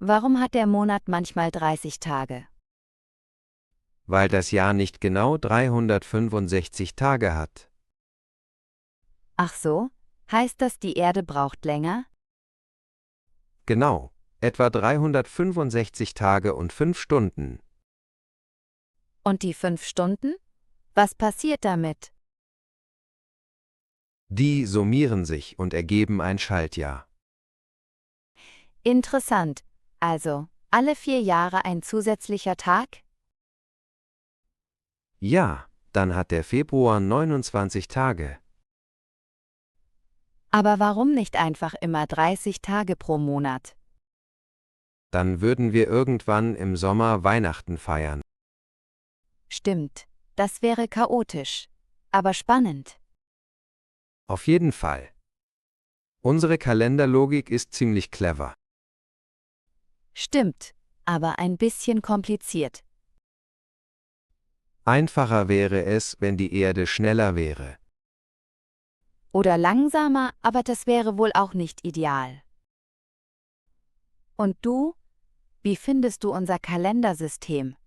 Warum hat der Monat manchmal 30 Tage? Weil das Jahr nicht genau 365 Tage hat. Ach so, heißt das, die Erde braucht länger? Genau, etwa 365 Tage und 5 Stunden. Und die 5 Stunden? Was passiert damit? Die summieren sich und ergeben ein Schaltjahr. Interessant. Also, alle 4 Jahre ein zusätzlicher Tag? Ja, dann hat der Februar 29 Tage. Aber warum nicht einfach immer 30 Tage pro Monat? Dann würden wir irgendwann im Sommer Weihnachten feiern. Stimmt, das wäre chaotisch. Aber spannend. Auf jeden Fall. Unsere Kalenderlogik ist ziemlich clever. Stimmt, aber ein bisschen kompliziert. Einfacher wäre es, wenn die Erde schneller wäre. Oder langsamer, aber das wäre wohl auch nicht ideal. Und du? Wie findest du unser Kalendersystem?